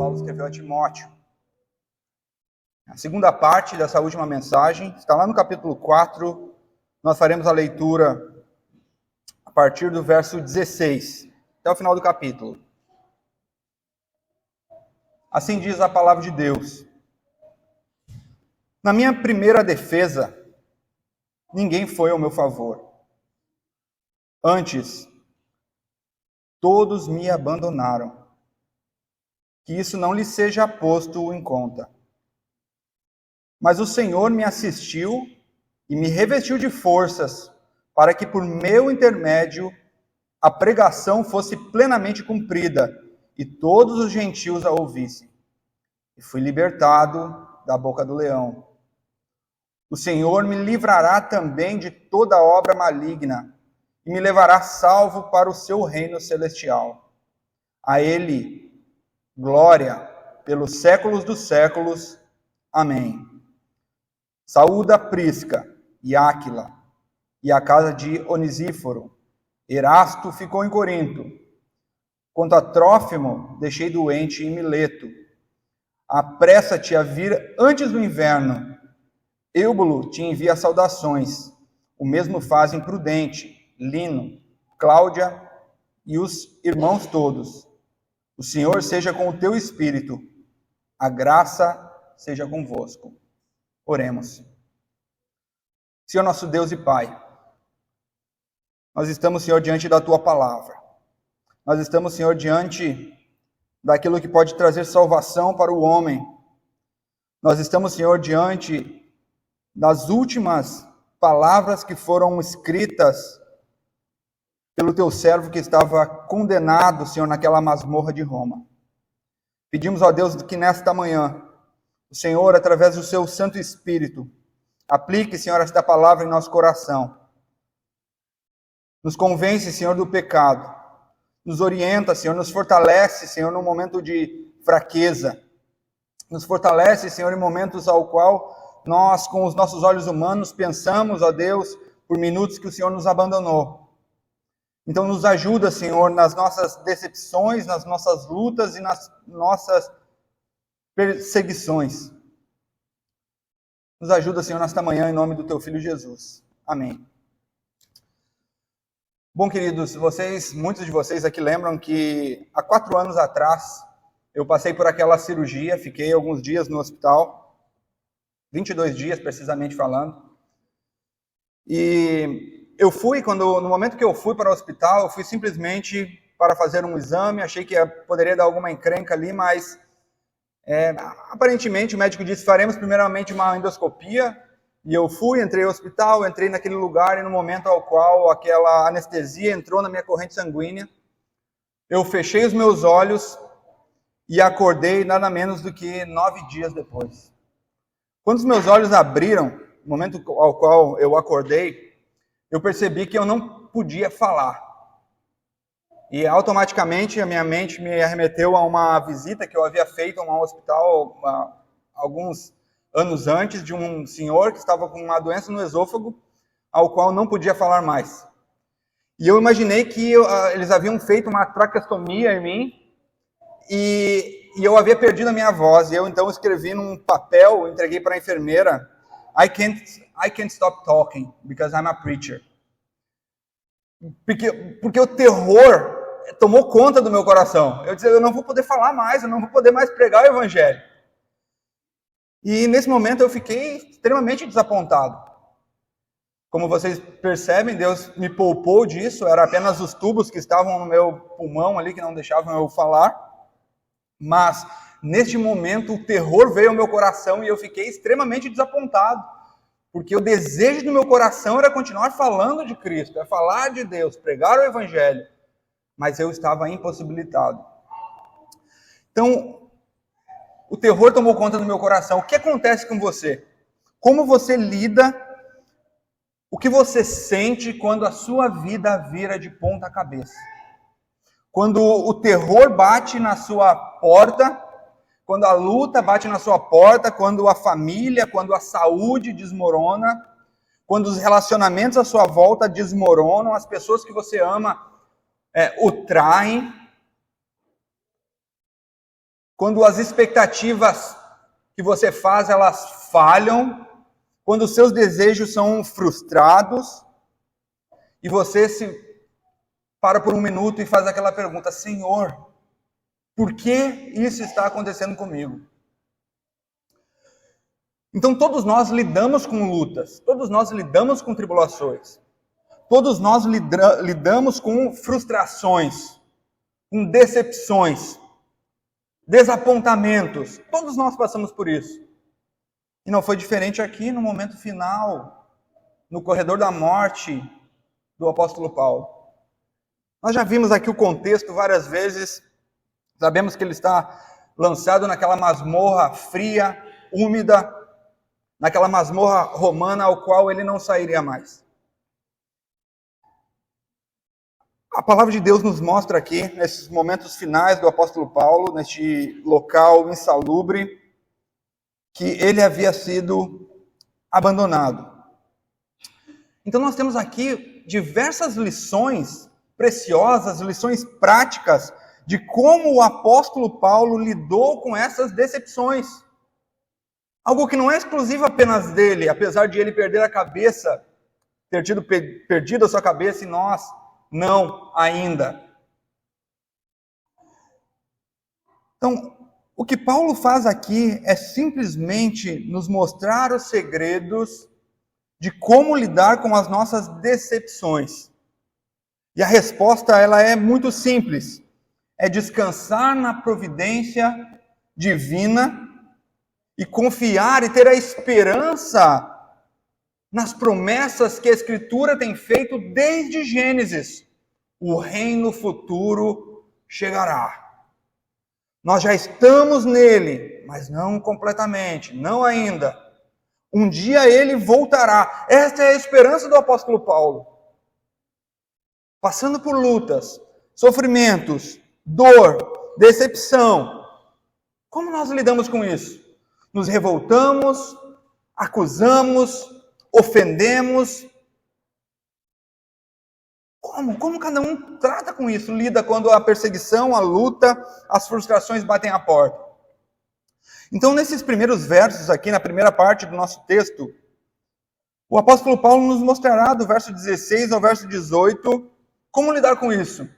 Paulo escreveu a Timóteo. A segunda parte dessa última mensagem está lá no capítulo 4. Nós faremos a leitura a partir do verso 16, até o final do capítulo. Assim diz a palavra de Deus. Na minha primeira defesa, ninguém foi ao meu favor. Antes, todos me abandonaram. Que isso não lhe seja posto em conta. Mas o Senhor me assistiu e me revestiu de forças, para que por meu intermédio a pregação fosse plenamente cumprida e todos os gentios a ouvissem. E fui libertado da boca do leão. O Senhor me livrará também de toda obra maligna e me levará salvo para o seu reino celestial. A Ele glória pelos séculos dos séculos. Amém. Saúda Prisca e Áquila e a casa de Onesíforo. Erasto ficou em Corinto. Quanto a Trófimo, deixei doente em Mileto. Apressa-te a vir antes do inverno. Eubulo te envia saudações. O mesmo fazem Prudente, Lino, Cláudia e os irmãos todos. O Senhor seja com o teu espírito. A graça seja convosco. Oremos. Senhor nosso Deus e Pai, nós estamos, Senhor, diante da tua palavra. Nós estamos, Senhor, diante daquilo que pode trazer salvação para o homem. Nós estamos, Senhor, diante das últimas palavras que foram escritas pelo teu servo que estava condenado, Senhor, naquela masmorra de Roma. Pedimos, ó Deus, que nesta manhã, o Senhor, através do seu Santo Espírito, aplique, Senhor, esta palavra em nosso coração. Nos convence, Senhor, do pecado. Nos orienta, Senhor, nos fortalece, Senhor, no momento de fraqueza. Nos fortalece, Senhor, em momentos ao qual nós, com os nossos olhos humanos, pensamos, ó Deus, por minutos que o Senhor nos abandonou. Então nos ajuda, Senhor, nas nossas decepções, nas nossas lutas e nas nossas perseguições. Nos ajuda, Senhor, nesta manhã, em nome do teu Filho Jesus. Amém. Bom, queridos, muitos de vocês aqui lembram que há 4 anos atrás eu passei por aquela cirurgia, fiquei alguns dias no hospital, 22 dias precisamente falando, e eu fui, no momento que eu fui para o hospital, eu fui simplesmente para fazer um exame, achei que poderia dar alguma encrenca ali, mas aparentemente o médico disse, faremos primeiramente uma endoscopia, e eu fui, entrei no hospital, entrei naquele lugar, e no momento ao qual aquela anestesia entrou na minha corrente sanguínea, eu fechei os meus olhos e acordei nada menos do que 9 dias depois. Quando os meus olhos abriram, no momento ao qual eu acordei, eu percebi que eu não podia falar. E automaticamente a minha mente me arremeteu a uma visita que eu havia feito a um hospital alguns anos antes, de um senhor que estava com uma doença no esôfago, ao qual não podia falar mais. E eu imaginei que eles haviam feito uma traqueostomia em mim, e eu havia perdido a minha voz. E eu então escrevi num papel, entreguei para a enfermeira, I can't stop talking because I'm a preacher. Porque o terror tomou conta do meu coração. Eu disse, eu não vou poder falar mais, eu não vou poder mais pregar o evangelho. E nesse momento eu fiquei extremamente desapontado. Como vocês percebem, Deus me poupou disso, era apenas os tubos que estavam no meu pulmão ali, que não deixavam eu falar. Mas neste momento o terror veio ao meu coração e eu fiquei extremamente desapontado. Porque o desejo do meu coração era continuar falando de Cristo, é falar de Deus, pregar o Evangelho. Mas eu estava impossibilitado. Então, o terror tomou conta do meu coração. O que acontece com você? Como você lida? O que você sente quando a sua vida vira de ponta cabeça? Quando o terror bate na sua porta, quando a luta bate na sua porta, quando a família, quando a saúde desmorona, quando os relacionamentos à sua volta desmoronam, as pessoas que você ama o traem, quando as expectativas que você faz, elas falham, quando os seus desejos são frustrados, e você se para por um minuto e faz aquela pergunta: Senhor, por que isso está acontecendo comigo? Então todos nós lidamos com lutas, todos nós lidamos com tribulações, todos nós lidamos com frustrações, com decepções, desapontamentos, todos nós passamos por isso. E não foi diferente aqui no momento final, no corredor da morte do apóstolo Paulo. Nós já vimos aqui o contexto várias vezes, sabemos que ele está lançado naquela masmorra fria, úmida, naquela masmorra romana ao qual ele não sairia mais. A palavra de Deus nos mostra aqui, nesses momentos finais do apóstolo Paulo, neste local insalubre, que ele havia sido abandonado. Então nós temos aqui diversas lições preciosas, lições práticas de como o apóstolo Paulo lidou com essas decepções. Algo que não é exclusivo apenas dele, apesar de ele perder a cabeça, ter perdido a sua cabeça, e nós não ainda. Então, o que Paulo faz aqui é simplesmente nos mostrar os segredos de como lidar com as nossas decepções. E a resposta, ela é muito simples. É descansar na providência divina e confiar e ter a esperança nas promessas que a Escritura tem feito desde Gênesis. O reino futuro chegará. Nós já estamos nele, mas não completamente, não ainda. Um dia ele voltará. Esta é a esperança do apóstolo Paulo. Passando por lutas, sofrimentos, dor, decepção. Como nós lidamos com isso? Nos revoltamos, acusamos, ofendemos. Como cada um trata com isso? Lida quando a perseguição, a luta, as frustrações batem à porta. Então, nesses primeiros versos aqui, na primeira parte do nosso texto, o apóstolo Paulo nos mostrará do verso 16 ao verso 18 como lidar com isso.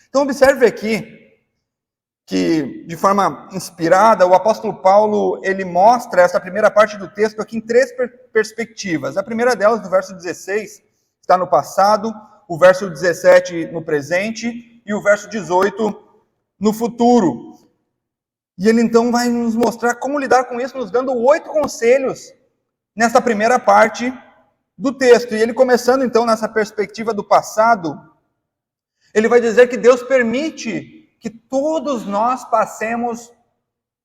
Então, observe aqui que, de forma inspirada, o apóstolo Paulo, ele mostra essa primeira parte do texto aqui em três perspectivas. A primeira delas, no verso 16, está no passado, o verso 17 no presente e o verso 18 no futuro. E ele então vai nos mostrar como lidar com isso, nos dando 8 conselhos nessa primeira parte do texto. E ele começando então nessa perspectiva do passado, ele vai dizer que Deus permite que todos nós passemos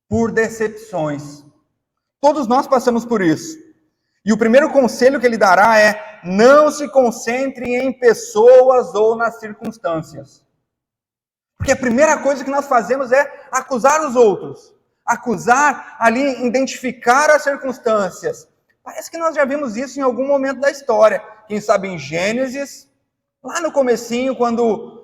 por decepções. Todos nós passamos por isso. E o primeiro conselho que ele dará é: não se concentre em pessoas ou nas circunstâncias. Porque a primeira coisa que nós fazemos é acusar os outros. Acusar ali, identificar as circunstâncias. Parece que nós já vimos isso em algum momento da história. Quem sabe em Gênesis, lá no comecinho, quando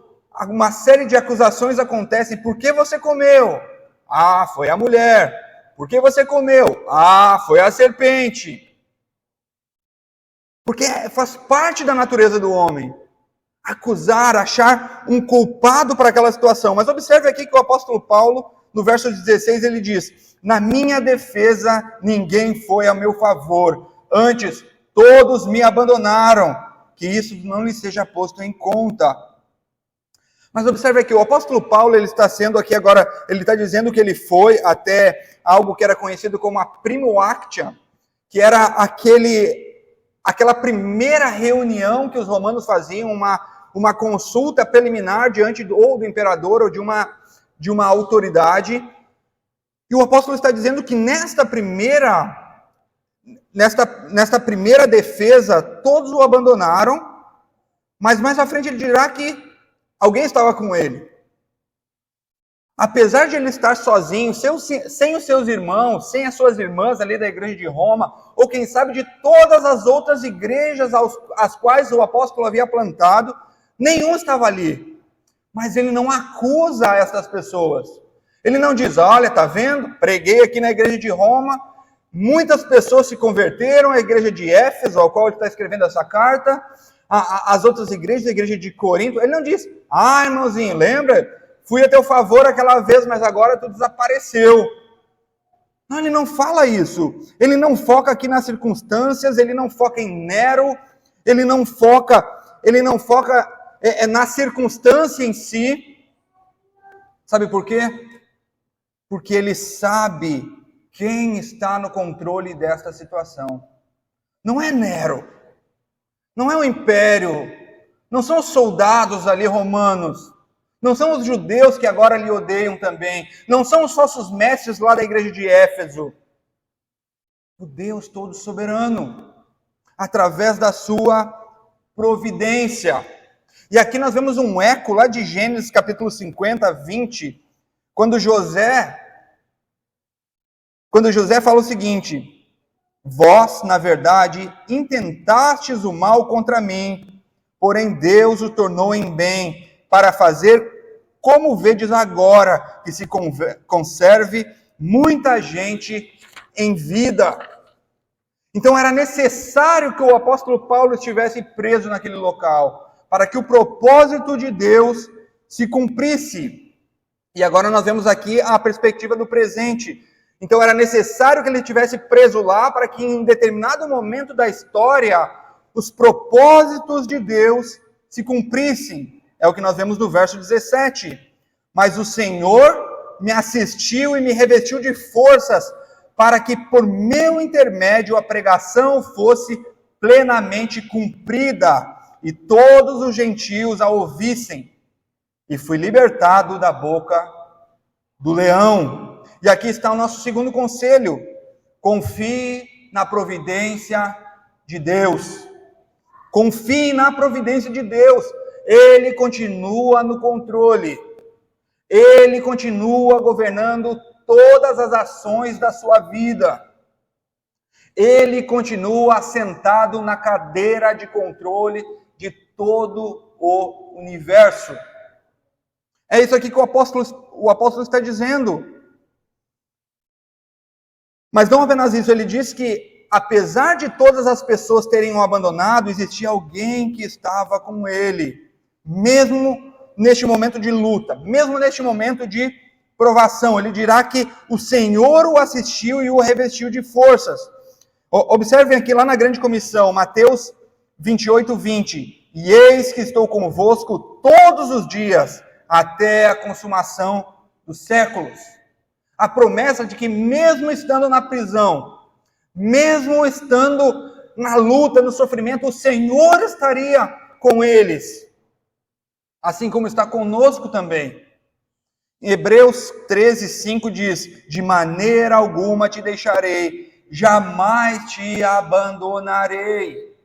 uma série de acusações acontecem. Por que você comeu? Ah, foi a mulher. Por que você comeu? Ah, foi a serpente. Porque faz parte da natureza do homem. Acusar, achar um culpado para aquela situação. Mas observe aqui que o apóstolo Paulo, no verso 16, ele diz: na minha defesa ninguém foi a meu favor. Antes, todos me abandonaram. Que isso não lhe seja posto em conta. Mas observe aqui, o apóstolo Paulo, ele está sendo aqui agora, ele está dizendo que ele foi até algo que era conhecido como a Primo Actia, que era aquela primeira reunião que os romanos faziam, uma consulta preliminar diante ou do imperador ou de uma autoridade. E o apóstolo está dizendo que nesta primeira defesa, todos o abandonaram, mas mais à frente ele dirá que alguém estava com ele. Apesar de ele estar sozinho, sem os seus irmãos, sem as suas irmãs ali da igreja de Roma, ou quem sabe de todas as outras igrejas as quais o apóstolo havia plantado, nenhum estava ali. Mas ele não acusa essas pessoas. Ele não diz, olha, tá vendo? Preguei aqui na igreja de Roma, muitas pessoas se converteram, a igreja de Éfeso, ao qual ele está escrevendo essa carta, as outras igrejas, a igreja de Corinto. Ele não diz, irmãozinho, lembra? Fui a teu favor aquela vez, mas agora tu desapareceu. Não, ele não fala isso. Ele não foca aqui nas circunstâncias, ele não foca em Nero, ele não foca na circunstância em si. Sabe por quê? Porque ele sabe quem está no controle desta situação. Não é Nero, não é o império, não são os soldados ali romanos, não são os judeus que agora lhe odeiam também, não são os falsos mestres lá da igreja de Éfeso. O Deus todo soberano, através da sua providência. E aqui nós vemos um eco lá de Gênesis capítulo 50, 20, quando José fala o seguinte: vós, na verdade, intentastes o mal contra mim, porém Deus o tornou em bem, para fazer como vedes agora, que se conserve muita gente em vida. Então era necessário que o apóstolo Paulo estivesse preso naquele local, para que o propósito de Deus se cumprisse. E agora nós vemos aqui a perspectiva do presente. Então era necessário que ele estivesse preso lá, para que em determinado momento da história, os propósitos de Deus se cumprissem. É o que nós vemos no verso 17. Mas o Senhor me assistiu e me revestiu de forças, para que por meu intermédio a pregação fosse plenamente cumprida, e todos os gentios a ouvissem. E fui libertado da boca do leão. E aqui está o nosso segundo conselho: confie na providência de Deus. Confie na providência de Deus. Ele continua no controle. Ele continua governando todas as ações da sua vida. Ele continua assentado na cadeira de controle de todo o universo. É isso aqui que o apóstolo está dizendo. Mas não apenas isso, ele diz que apesar de todas as pessoas terem o abandonado, existia alguém que estava com ele. Mesmo neste momento de luta, mesmo neste momento de provação, ele dirá que o Senhor o assistiu e o revestiu de forças. Observem aqui lá na grande comissão, Mateus 28, 20. E eis que estou convosco todos os dias, até a consumação dos séculos. A promessa de que mesmo estando na prisão, mesmo estando na luta, no sofrimento, o Senhor estaria com eles. Assim como está conosco também. Em Hebreus 13, 5 diz: de maneira alguma te deixarei, jamais te abandonarei.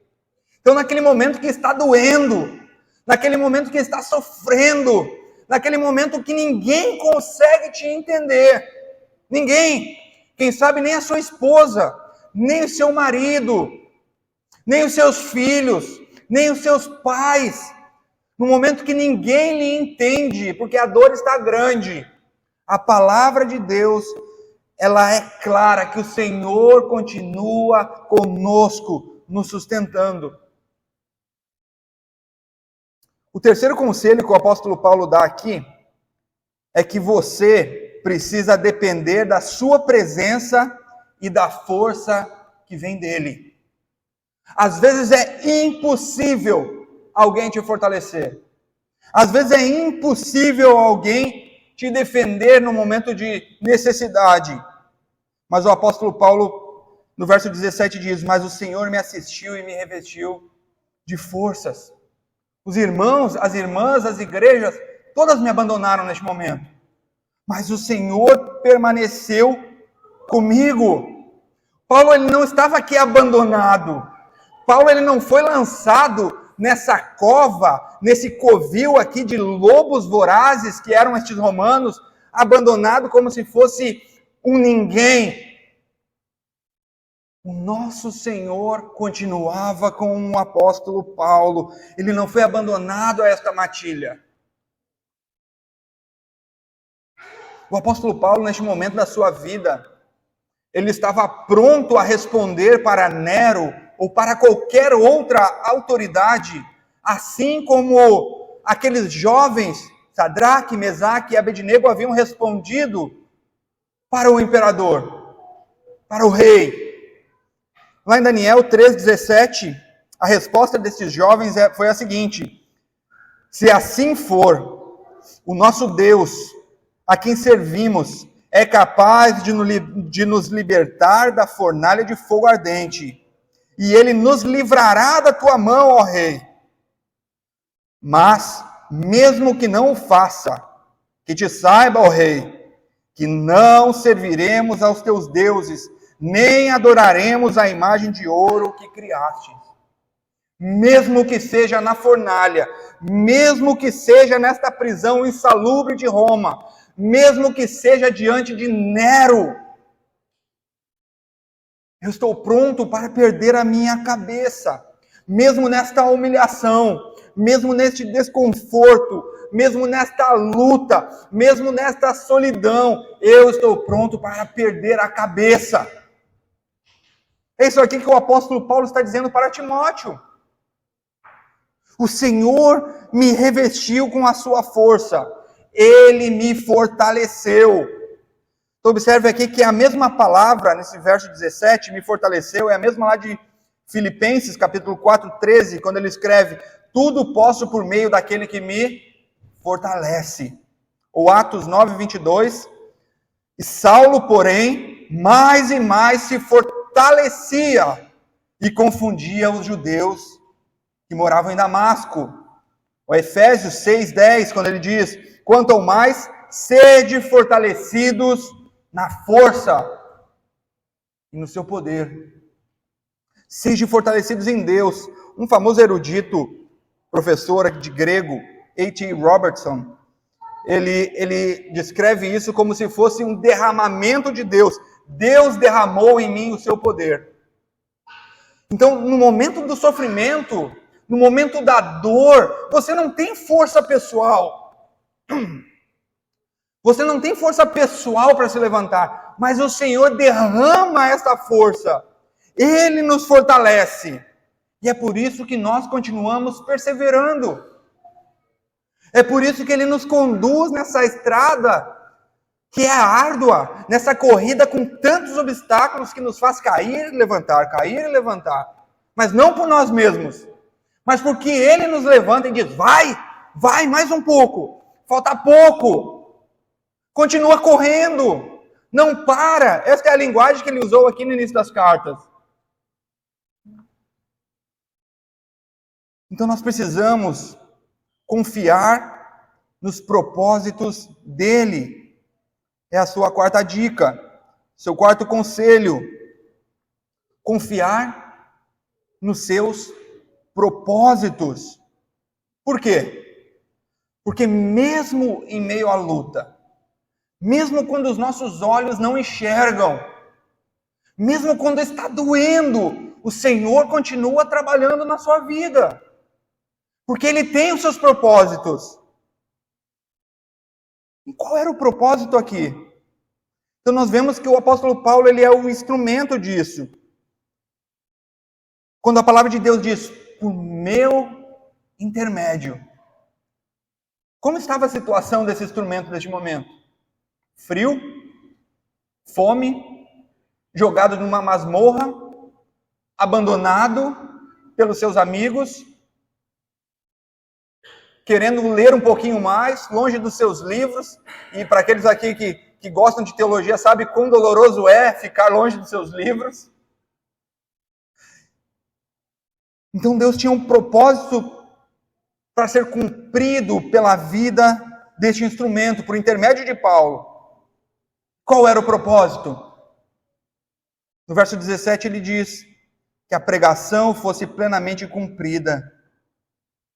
Então, naquele momento que está doendo, naquele momento que está sofrendo, naquele momento que ninguém consegue te entender, ninguém, quem sabe nem a sua esposa, nem o seu marido, nem os seus filhos, nem os seus pais, no momento que ninguém lhe entende, porque a dor está grande, a palavra de Deus, ela é clara, que o Senhor continua conosco, nos sustentando. O terceiro conselho que o apóstolo Paulo dá aqui, é que você precisa depender da sua presença e da força que vem dele. Às vezes é impossível alguém te fortalecer. Às vezes é impossível alguém te defender no momento de necessidade. Mas o apóstolo Paulo, no verso 17, diz: mas o Senhor me assistiu e me revestiu de forças. Os irmãos, as irmãs, as igrejas, todas me abandonaram neste momento. Mas o Senhor permaneceu comigo. Paulo, ele não estava aqui abandonado. Paulo, ele não foi lançado nessa cova, nesse covil aqui de lobos vorazes que eram estes romanos, abandonado como se fosse um ninguém. O nosso Senhor continuava com o apóstolo Paulo. Ele não foi abandonado a esta matilha. O apóstolo Paulo, neste momento da sua vida, ele estava pronto a responder para Nero ou para qualquer outra autoridade, assim como aqueles jovens, Sadraque, Mesaque e Abednego, haviam respondido para o imperador, para o rei. Lá em Daniel 3,17, a resposta desses jovens foi a seguinte: se assim for, o nosso Deus, a quem servimos, é capaz de nos libertar da fornalha de fogo ardente, e ele nos livrará da tua mão, ó rei. Mas, mesmo que não o faça, que te saiba, ó rei, que não serviremos aos teus deuses, nem adoraremos a imagem de ouro que criastes. Mesmo que seja na fornalha, mesmo que seja nesta prisão insalubre de Roma, mesmo que seja diante de Nero, eu estou pronto para perder a minha cabeça, mesmo nesta humilhação, mesmo neste desconforto, mesmo nesta luta, mesmo nesta solidão, eu estou pronto para perder a cabeça. É isso aqui que o apóstolo Paulo está dizendo para Timóteo. O Senhor me revestiu com a sua força, Ele me fortaleceu. Então observe aqui que a mesma palavra, nesse verso 17, me fortaleceu, é a mesma lá de Filipenses, capítulo 4, 13, quando ele escreve: tudo posso por meio daquele que me fortalece. Ou Atos 9, 22, e Saulo, porém, mais e mais se fortalecia e confundia os judeus que moravam em Damasco. O Efésios 6, 10, quando ele diz: quanto ao mais, sede fortalecidos na força e no seu poder. Sede fortalecidos em Deus. Um famoso erudito, professor de grego, A.T. Robertson, ele descreve isso como se fosse um derramamento de Deus. Deus derramou em mim o seu poder. Então, no momento do sofrimento, no momento da dor, você não tem força pessoal. Você não tem força pessoal para se levantar, mas o Senhor derrama essa força. Ele nos fortalece. E é por isso que nós continuamos perseverando. É por isso que Ele nos conduz nessa estrada que é árdua, nessa corrida com tantos obstáculos que nos faz cair e levantar. Mas não por nós mesmos, mas porque Ele nos levanta e diz: vai mais um pouco, falta pouco. Continua correndo, não para. Essa é a linguagem que ele usou aqui no início das cartas. Então nós precisamos confiar nos propósitos dele. É a sua quarta dica, seu quarto conselho. Confiar nos seus propósitos. Por quê? Porque mesmo em meio à luta, mesmo quando os nossos olhos não enxergam, mesmo quando está doendo, o Senhor continua trabalhando na sua vida. Porque Ele tem os seus propósitos. E qual era o propósito aqui? Então nós vemos que o apóstolo Paulo, ele é o instrumento disso. Quando a palavra de Deus diz: por meu intermédio. Como estava a situação desse instrumento neste momento? Frio, fome, jogado numa masmorra, abandonado pelos seus amigos, querendo ler um pouquinho mais, longe dos seus livros. E para aqueles aqui que gostam de teologia, sabe quão doloroso é ficar longe dos seus livros. Então Deus tinha um propósito para ser cumprido pela vida deste instrumento, por intermédio de Paulo. Qual era o propósito? No verso 17 ele diz que a pregação fosse plenamente cumprida,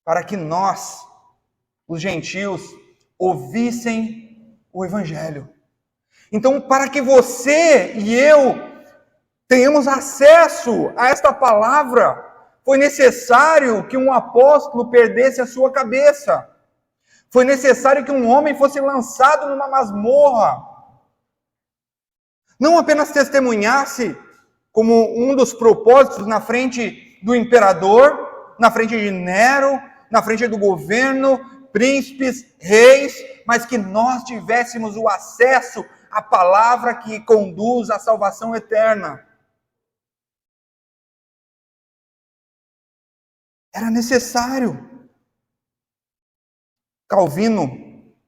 para que nós, os gentios, ouvissem o Evangelho. Então, para que você e eu tenhamos acesso a esta palavra, foi necessário que um apóstolo perdesse a sua cabeça. Foi necessário que um homem fosse lançado numa masmorra. Não apenas testemunhasse como um dos propósitos na frente do imperador, na frente de Nero, na frente do governo, príncipes, reis, mas que nós tivéssemos o acesso à palavra que conduz à salvação eterna. Era necessário. Calvino,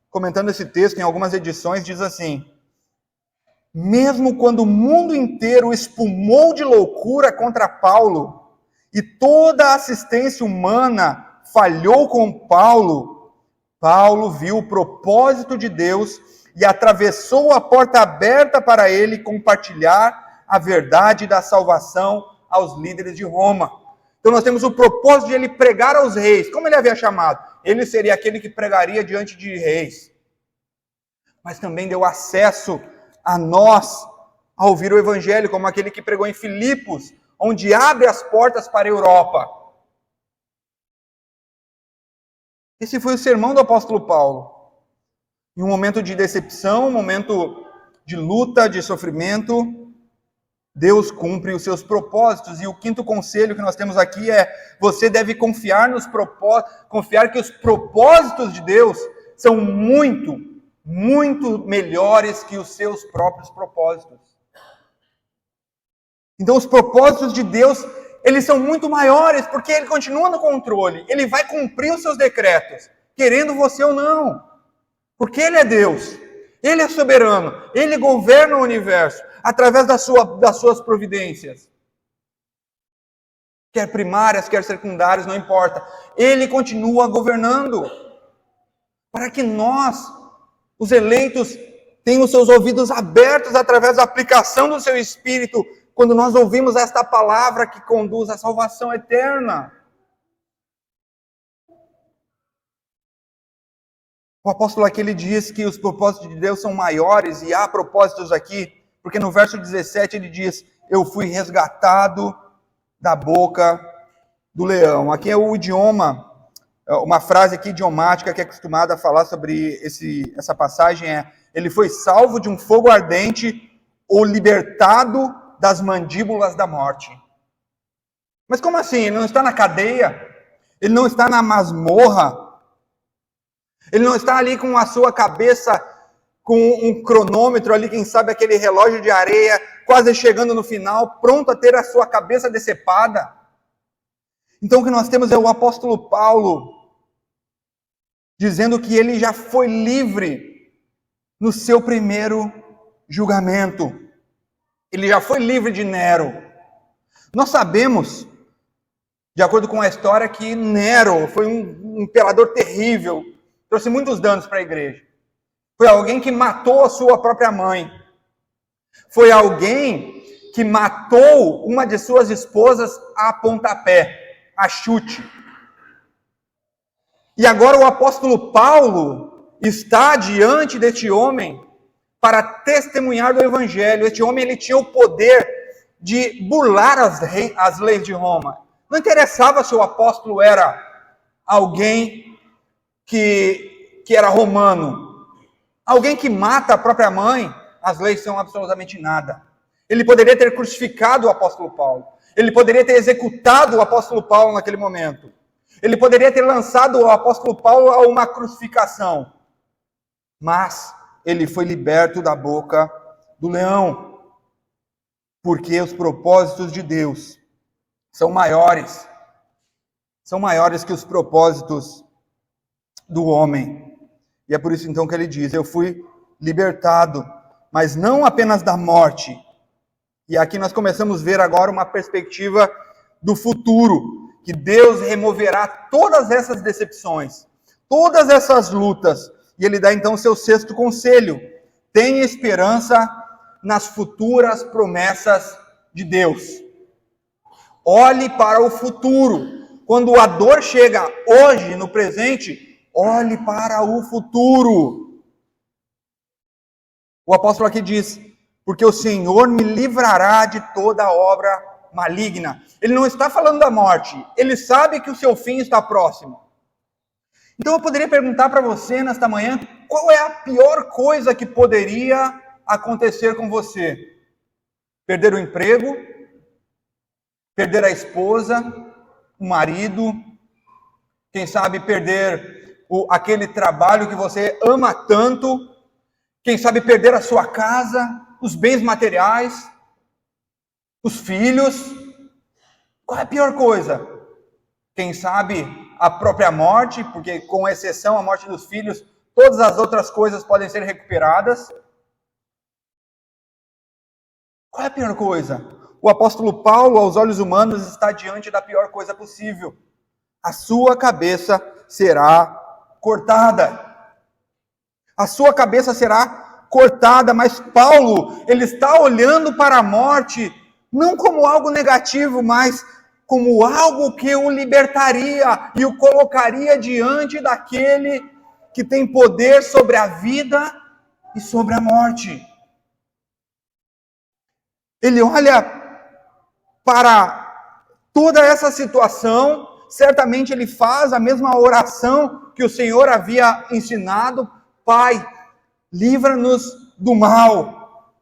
comentando esse texto em algumas edições, diz assim: mesmo quando o mundo inteiro espumou de loucura contra Paulo e toda a assistência humana falhou com Paulo, Paulo viu o propósito de Deus e atravessou a porta aberta para ele compartilhar a verdade da salvação aos líderes de Roma. Então nós temos o propósito de ele pregar aos reis. Como ele havia chamado? Ele seria aquele que pregaria diante de reis. Mas também deu acesso a nós a ouvir o evangelho, como aquele que pregou em Filipos, onde abre as portas para a Europa. Esse foi o sermão do apóstolo Paulo. Em um momento de decepção, um momento de luta, de sofrimento, Deus cumpre os seus propósitos. E o quinto conselho que nós temos aqui é: você deve confiar nos propósitos, confiar que os propósitos de Deus são muito melhores que os seus próprios propósitos. Então os propósitos de Deus, eles são muito maiores, porque Ele continua no controle. Ele vai cumprir os seus decretos, querendo você ou não. Porque Ele é Deus, Ele é soberano, Ele governa o universo, através das suas providências. Quer primárias, quer secundárias, não importa. Ele continua governando. Para que nós, os eleitos, tenham os seus ouvidos abertos através da aplicação do seu Espírito, quando nós ouvimos esta palavra que conduz à salvação eterna. O apóstolo aqui ele diz que os propósitos de Deus são maiores, e há propósitos aqui, porque no verso 17 ele diz: eu fui resgatado da boca do leão. Aqui é o idioma, uma frase aqui idiomática que é acostumada a falar sobre essa passagem é: ele foi salvo de um fogo ardente ou libertado das mandíbulas da morte. Mas como assim? Ele não está na cadeia? Ele não está na masmorra? Ele não está ali com a sua cabeça, com um cronômetro ali, quem sabe aquele relógio de areia, quase chegando no final, pronto a ter a sua cabeça decepada? Então o que nós temos é o apóstolo Paulo dizendo que ele já foi livre no seu primeiro julgamento. Ele já foi livre de Nero. Nós sabemos, de acordo com a história, que Nero foi um imperador terrível, trouxe muitos danos para a igreja. Foi alguém que matou a sua própria mãe. Foi alguém que matou uma de suas esposas a pontapé, a chute. E agora o apóstolo Paulo está diante deste homem para testemunhar do evangelho. Este homem ele tinha o poder de burlar as leis de Roma. Não interessava se o apóstolo era alguém que era romano. Alguém que mata a própria mãe, as leis são absolutamente nada. Ele poderia ter crucificado o apóstolo Paulo. Ele poderia ter executado o apóstolo Paulo naquele momento. Ele poderia ter lançado o apóstolo Paulo a uma crucificação. Mas ele foi liberto da boca do leão. Porque os propósitos de Deus são maiores. São maiores que os propósitos do homem. E é por isso então que ele diz: eu fui libertado, mas não apenas da morte. E aqui nós começamos a ver agora uma perspectiva do futuro, que Deus removerá todas essas decepções, todas essas lutas. E ele dá então o seu sexto conselho: tenha esperança nas futuras promessas de Deus. Olhe para o futuro. Quando a dor chega hoje, no presente, olhe para o futuro. O apóstolo aqui diz: porque o Senhor me livrará de toda obra maligna. Ele não está falando da morte. Ele sabe que o seu fim está próximo. Então eu poderia perguntar para você nesta manhã, qual é a pior coisa que poderia acontecer com você? Perder o emprego? Perder a esposa? O marido? Quem sabe perder aquele trabalho que você ama tanto? Quem sabe perder a sua casa, os bens materiais, os filhos? Qual é a pior coisa? Quem sabe a própria morte, porque com exceção a morte dos filhos, todas as outras coisas podem ser recuperadas. Qual é a pior coisa? O apóstolo Paulo, aos olhos humanos, está diante da pior coisa possível. A sua cabeça será cortada. A sua cabeça será cortada, mas Paulo, ele está olhando para a morte, não como algo negativo, mas como algo que o libertaria e o colocaria diante daquele que tem poder sobre a vida e sobre a morte. Ele olha para toda essa situação, certamente ele faz a mesma oração que o Senhor havia ensinado: Pai, livra-nos do mal.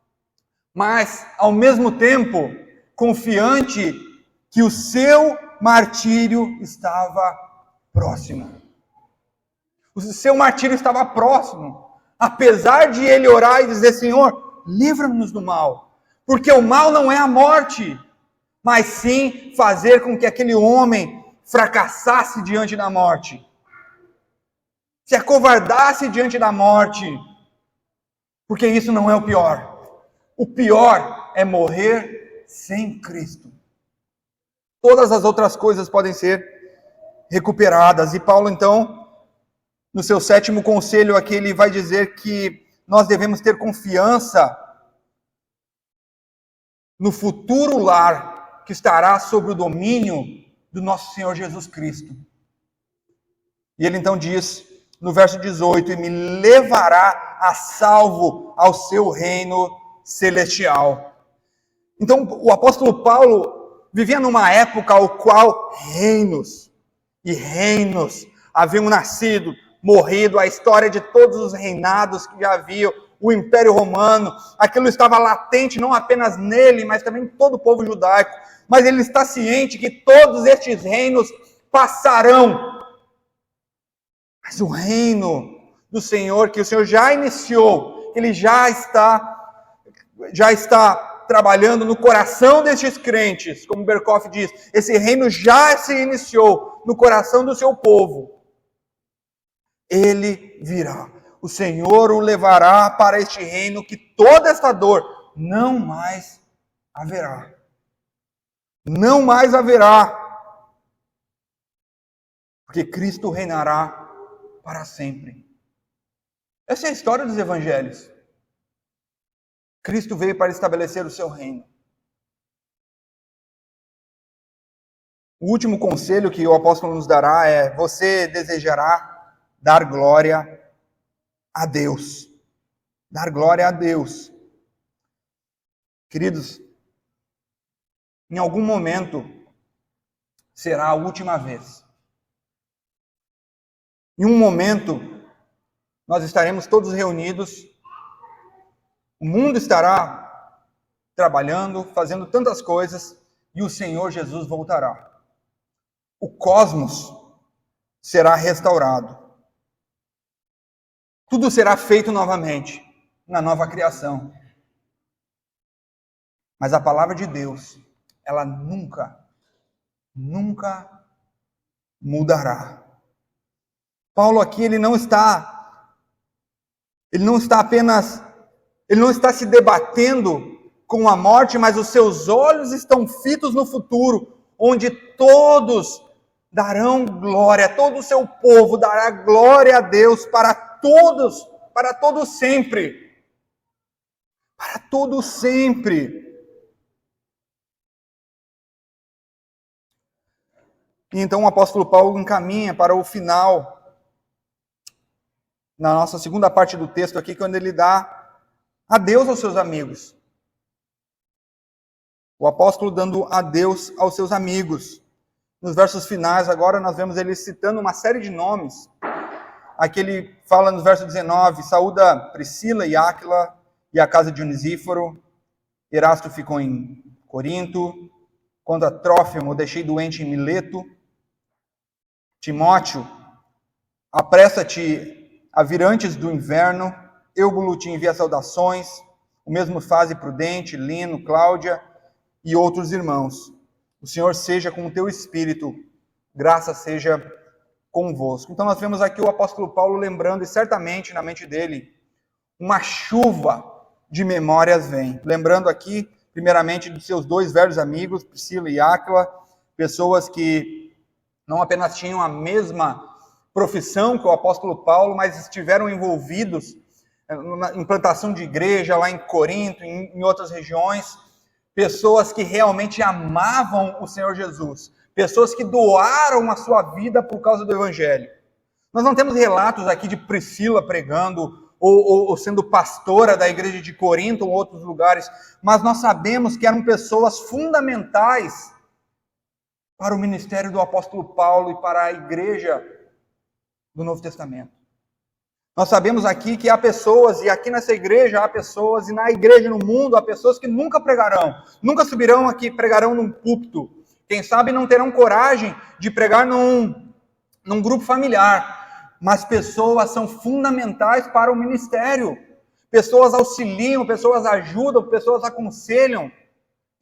Mas, ao mesmo tempo, confiante que o seu martírio estava próximo. O seu martírio estava próximo. Apesar de ele orar e dizer: Senhor, livra-nos do mal. Porque o mal não é a morte, mas sim fazer com que aquele homem fracassasse diante da morte. Se acovardasse diante da morte. Porque isso não é o pior. O pior é morrer sem Cristo. Todas as outras coisas podem ser recuperadas. E Paulo, então, no seu 7º conselho aqui, ele vai dizer que nós devemos ter confiança no futuro lar que estará sob o domínio do nosso Senhor Jesus Cristo. E ele então diz, no verso 18, e me levará a salvo ao seu reino celestial. Então, o apóstolo Paulo vivia numa época ao qual reinos e reinos haviam nascido, morrido, a história de todos os reinados que já haviam, o Império Romano, aquilo estava latente não apenas nele, mas também em todo o povo judaico. Mas ele está ciente que todos estes reinos passarão. Mas o reino do Senhor, que o Senhor já iniciou, que ele já está trabalhando no coração destes crentes, como Berkhoff diz, esse reino já se iniciou no coração do seu povo. Ele virá. O Senhor o levará para este reino que toda esta dor não mais haverá. Não mais haverá. Porque Cristo reinará para sempre. Essa é a história dos evangelhos. Cristo veio para estabelecer o seu reino. O último conselho que o apóstolo nos dará é: você desejará dar glória a Deus. Dar glória a Deus. Queridos, em algum momento será a última vez. Em um momento nós estaremos todos reunidos, o mundo estará trabalhando, fazendo tantas coisas, e o Senhor Jesus voltará. O cosmos será restaurado. Tudo será feito novamente, na nova criação. Mas a palavra de Deus, ela nunca mudará. Paulo aqui, ele não está se debatendo com a morte, mas os seus olhos estão fitos no futuro, onde todos darão glória, todo o seu povo dará glória a Deus para todos sempre. Para todos sempre. E então o apóstolo Paulo encaminha para o final, na nossa segunda parte do texto aqui, quando ele dá adeus aos seus amigos. O apóstolo dando adeus aos seus amigos. Nos versos finais, agora, nós vemos ele citando uma série de nomes aqui ele fala no verso 19, saúda Priscila e Áquila e a casa de Onesíforo. Erasto ficou em Corinto. Quanto a Trófimo, deixei doente em Mileto. Timóteo, apressa-te a vir antes do inverno. Eubulo te envia saudações. O mesmo faz Prudente, Lino, Cláudia e outros irmãos. O Senhor seja com o teu espírito. Graça seja convosco. Então nós vemos aqui o apóstolo Paulo lembrando, e certamente na mente dele, uma chuva de memórias vem. Lembrando aqui, primeiramente, dos seus dois velhos amigos, Priscila e Áquila, pessoas que não apenas tinham a mesma profissão que o apóstolo Paulo, mas estiveram envolvidos na implantação de igreja lá em Corinto, em outras regiões, pessoas que realmente amavam o Senhor Jesus, pessoas que doaram a sua vida por causa do Evangelho. Nós não temos relatos aqui de Priscila pregando ou sendo pastora da igreja de Corinto ou outros lugares, mas nós sabemos que eram pessoas fundamentais para o ministério do apóstolo Paulo e para a igreja do Novo Testamento. Nós sabemos aqui que há pessoas, e aqui nessa igreja há pessoas, e na igreja no mundo há pessoas que nunca pregarão, nunca subirão aqui, pregarão num púlpito. Quem sabe não terão coragem de pregar num grupo familiar, mas pessoas são fundamentais para o ministério. Pessoas auxiliam, pessoas ajudam, pessoas aconselham.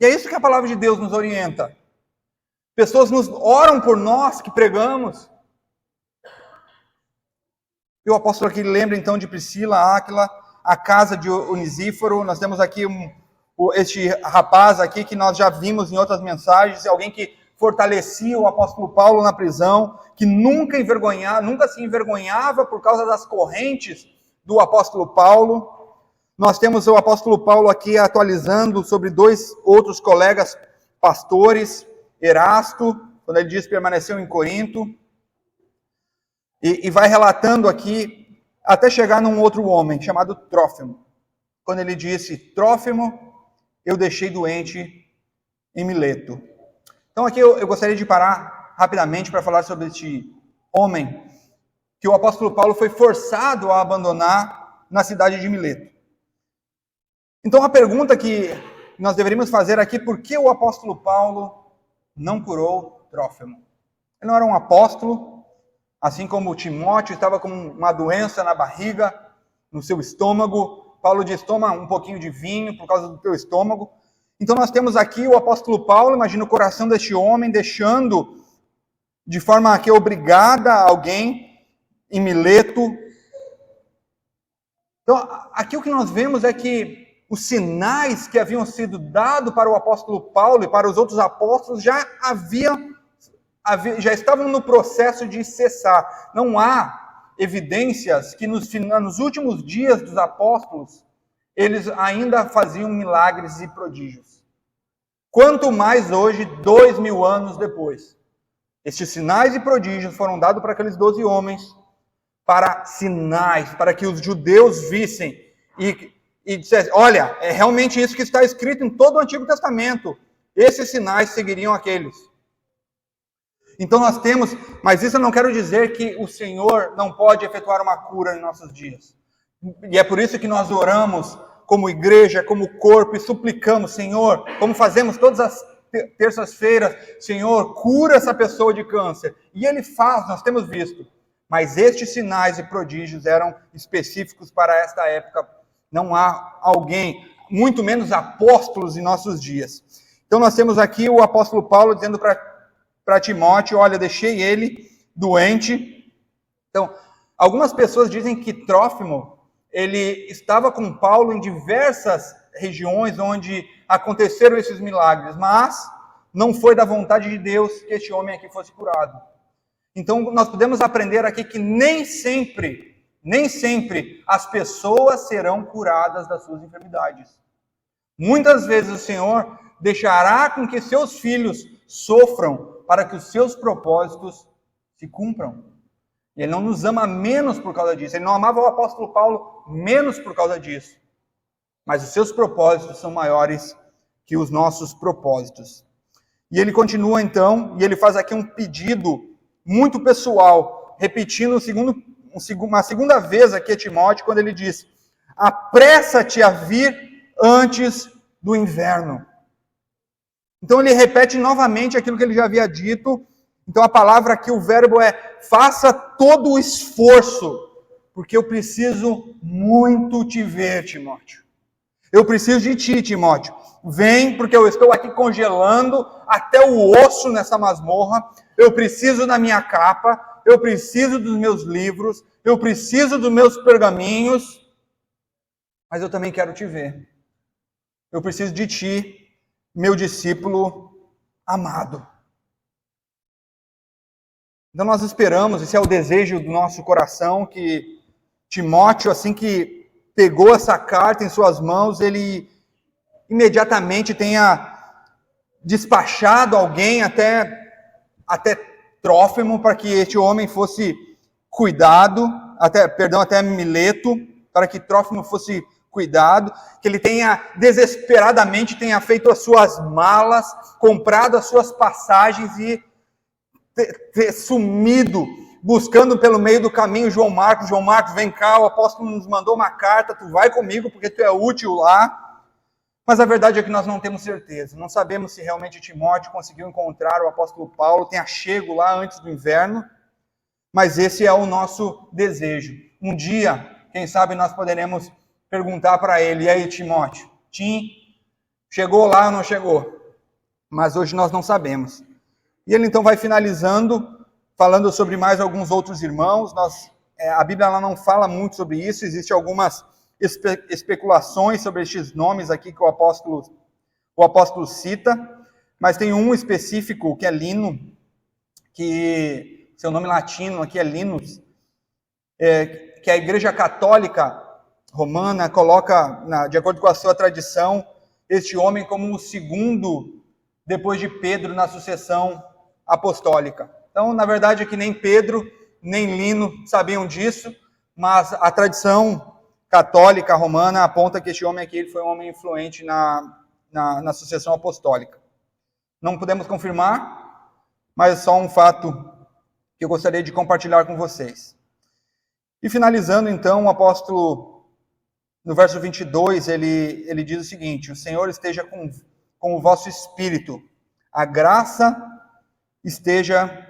E é isso que a palavra de Deus nos orienta. Pessoas nos oram por nós que pregamos. E o apóstolo aqui lembra então de Priscila, Áquila, a casa de Onesíforo. Nós temos aqui este rapaz aqui que nós já vimos em outras mensagens, alguém que fortalecia o apóstolo Paulo na prisão, que nunca se envergonhava por causa das correntes do apóstolo Paulo. Nós temos o apóstolo Paulo aqui atualizando sobre dois outros colegas pastores, Erasto, quando ele diz que permaneceu em Corinto, e vai relatando aqui, até chegar num outro homem, chamado Trófimo, quando ele disse, Trófimo, eu deixei doente em Mileto. Então aqui eu gostaria de parar rapidamente para falar sobre este homem, que o apóstolo Paulo foi forçado a abandonar na cidade de Mileto. Então a pergunta que nós deveríamos fazer aqui, por que o apóstolo Paulo não curou Trófimo? Ele não era um apóstolo, assim como Timóteo estava com uma doença na barriga, no seu estômago. Paulo diz, toma um pouquinho de vinho por causa do teu estômago. Então nós temos aqui o apóstolo Paulo, imagina o coração deste homem, deixando de forma que obrigada alguém em Mileto. Então aqui o que nós vemos é que os sinais que haviam sido dados para o apóstolo Paulo e para os outros apóstolos já estavam no processo de cessar. Não há evidências que nos últimos dias dos apóstolos, eles ainda faziam milagres e prodígios. Quanto mais hoje, 2000 anos depois. Estes sinais e prodígios foram dados para aqueles 12 homens, para sinais, para que os judeus vissem e dissessem, olha, é realmente isso que está escrito em todo o Antigo Testamento. Esses sinais seguiriam aqueles. Então nós temos, mas isso eu não quero dizer que o Senhor não pode efetuar uma cura em nossos dias. E é por isso que nós oramos como igreja, como corpo, e suplicamos, Senhor, como fazemos todas as terças-feiras, Senhor, cura essa pessoa de câncer. E Ele faz, nós temos visto. Mas estes sinais e prodígios eram específicos para esta época. Não há alguém, muito menos apóstolos em nossos dias. Então nós temos aqui o apóstolo Paulo dizendo para Timóteo, olha, deixei ele doente. Então, algumas pessoas dizem que Trófimo, ele estava com Paulo em diversas regiões onde aconteceram esses milagres, mas não foi da vontade de Deus que este homem aqui fosse curado. Então, nós podemos aprender aqui que nem sempre as pessoas serão curadas das suas enfermidades. Muitas vezes o Senhor deixará com que seus filhos sofram para que os seus propósitos se cumpram. E Ele não nos ama menos por causa disso. Ele não amava o apóstolo Paulo menos por causa disso. Mas os seus propósitos são maiores que os nossos propósitos. E ele continua então, e ele faz aqui um pedido muito pessoal, repetindo uma segunda vez aqui a Timóteo, quando ele diz: apressa-te a vir antes do inverno. Então ele repete novamente aquilo que ele já havia dito. Então a palavra aqui, o verbo é: faça todo o esforço, porque eu preciso muito te ver, Timóteo. Eu preciso de ti, Timóteo. Vem, porque eu estou aqui congelando até o osso nessa masmorra. Eu preciso da minha capa, eu preciso dos meus livros, eu preciso dos meus pergaminhos, mas eu também quero te ver. Eu preciso de ti, meu discípulo amado. Então nós esperamos, esse é o desejo do nosso coração, que Timóteo, assim que pegou essa carta em suas mãos, ele imediatamente tenha despachado alguém até Trófimo, para que este homem fosse cuidado, até Mileto, para que Trófimo fosse cuidado, que ele desesperadamente tenha feito as suas malas, comprado as suas passagens e ter sumido, buscando pelo meio do caminho João Marcos, vem cá, o apóstolo nos mandou uma carta, tu vai comigo porque tu é útil lá. Mas a verdade é que nós não temos certeza, não sabemos se realmente Timóteo conseguiu encontrar o apóstolo Paulo, tenha chego lá antes do inverno, mas esse é o nosso desejo. Um dia, quem sabe, nós poderemos perguntar para ele: e aí, Timóteo, chegou lá ou não chegou? Mas hoje nós não sabemos. E ele então vai finalizando, falando sobre mais alguns outros irmãos. A Bíblia ela não fala muito sobre isso, existem algumas especulações sobre estes nomes aqui que o apóstolo cita, mas tem um específico que é Lino, que seu nome latino aqui é Linus, que a Igreja Católica Romana coloca, de acordo com a sua tradição, este homem como o segundo depois de Pedro na sucessão apostólica. Então, na verdade, é que nem Pedro, nem Lino sabiam disso, mas a tradição católica romana aponta que este homem aqui ele foi um homem influente na sucessão apostólica. Não podemos confirmar, mas é só um fato que eu gostaria de compartilhar com vocês. E finalizando, então, o apóstolo, no verso 22, ele diz o seguinte: o Senhor esteja com o vosso espírito, a graça esteja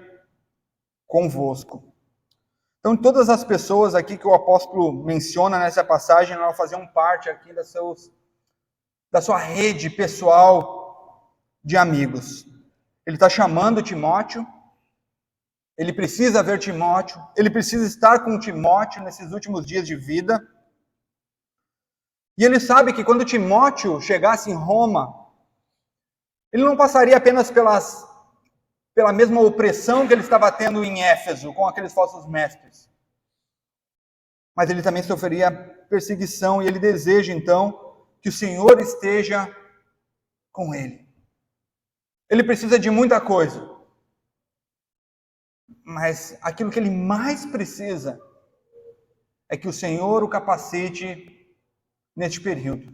convosco. Então, todas as pessoas aqui que o apóstolo menciona nessa passagem, elas faziam parte aqui da sua rede pessoal de amigos. Ele está chamando Timóteo, ele precisa ver Timóteo, ele precisa estar com Timóteo nesses últimos dias de vida. E ele sabe que quando Timóteo chegasse em Roma, ele não passaria apenas pela mesma opressão que ele estava tendo em Éfeso, com aqueles falsos mestres. Mas ele também sofreria perseguição, e ele deseja, então, que o Senhor esteja com ele. Ele precisa de muita coisa, mas aquilo que ele mais precisa é que o Senhor o capacite neste período.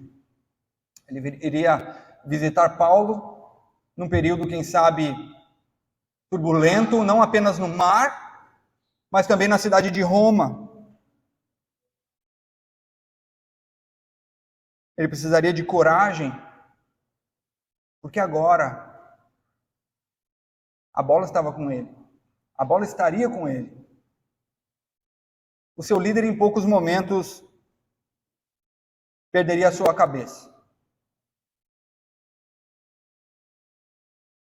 Ele iria visitar Paulo num período, quem sabe, turbulento, não apenas no mar, mas também na cidade de Roma. Ele precisaria de coragem, porque agora a bola estava com ele. A bola estaria com ele. O seu líder, em poucos momentos, perderia a sua cabeça.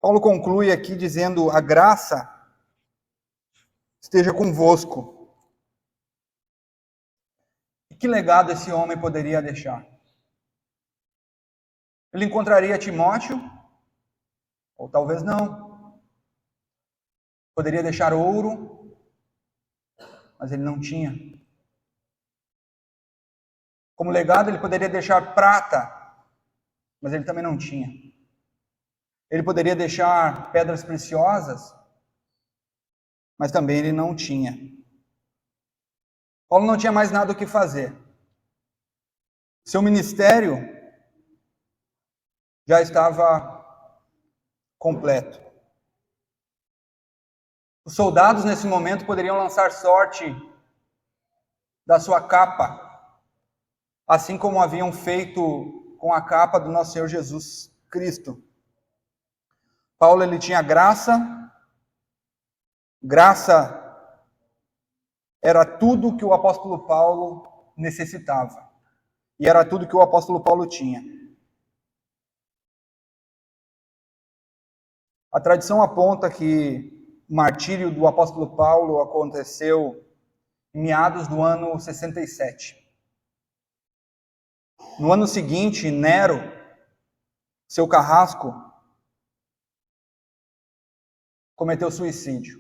Paulo conclui aqui dizendo: a graça esteja convosco. E que legado esse homem poderia deixar? Ele encontraria Timóteo? Ou talvez não. Poderia deixar ouro, mas ele não tinha. Como legado, ele poderia deixar prata, mas ele também não tinha. Ele poderia deixar pedras preciosas, mas também ele não tinha. Paulo não tinha mais nada o que fazer. Seu ministério já estava completo. Os soldados, nesse momento, poderiam lançar sorte da sua capa, assim como haviam feito com a capa do nosso Senhor Jesus Cristo. Paulo, ele tinha graça era tudo que o apóstolo Paulo necessitava, e era tudo que o apóstolo Paulo tinha. A tradição aponta que o martírio do apóstolo Paulo aconteceu em meados do ano 67. No ano seguinte, Nero, seu carrasco, cometeu suicídio.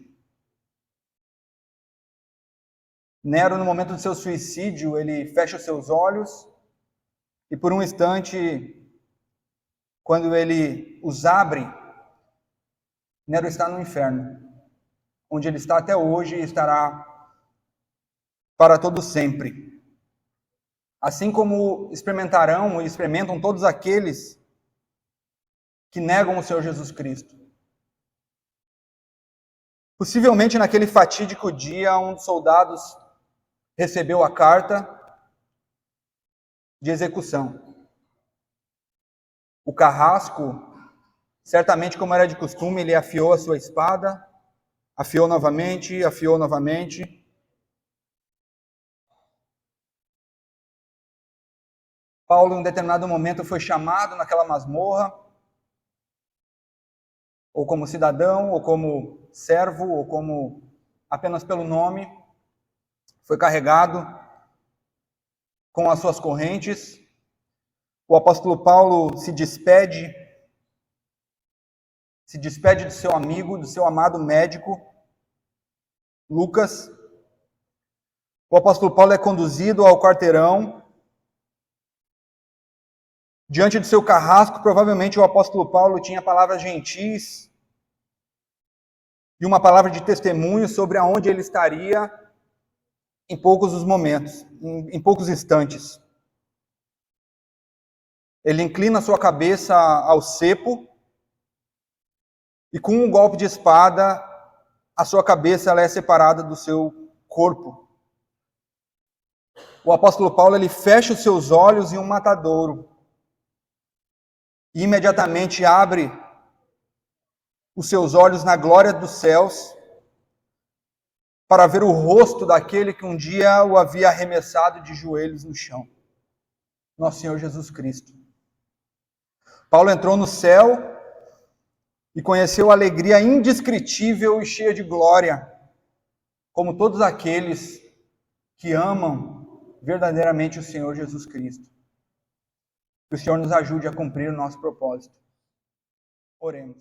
Nero, no momento do seu suicídio, ele fecha os seus olhos e por um instante, quando ele os abre, Nero está no inferno, onde ele está até hoje e estará para todo sempre. Assim como experimentarão e experimentam todos aqueles que negam o Senhor Jesus Cristo. Possivelmente naquele fatídico dia, um dos soldados recebeu a carta de execução. O carrasco, certamente como era de costume, ele afiou a sua espada, afiou novamente. Paulo, em um determinado momento, foi chamado naquela masmorra, ou como cidadão, ou como servo, ou como apenas pelo nome, foi carregado com as suas correntes. O apóstolo Paulo se despede do seu amigo, do seu amado médico, Lucas. O apóstolo Paulo é conduzido ao quarteirão. Diante do seu carrasco, provavelmente o apóstolo Paulo tinha palavras gentis e uma palavra de testemunho sobre aonde ele estaria em poucos momentos, em poucos instantes. Ele inclina sua cabeça ao cepo e com um golpe de espada, a sua cabeça ela é separada do seu corpo. O apóstolo Paulo ele fecha os seus olhos em um matadouro e imediatamente abre os seus olhos na glória dos céus para ver o rosto daquele que um dia o havia arremessado de joelhos no chão, nosso Senhor Jesus Cristo. Paulo entrou no céu e conheceu a alegria indescritível e cheia de glória, como todos aqueles que amam verdadeiramente o Senhor Jesus Cristo. Que o Senhor nos ajude a cumprir o nosso propósito. Oremos.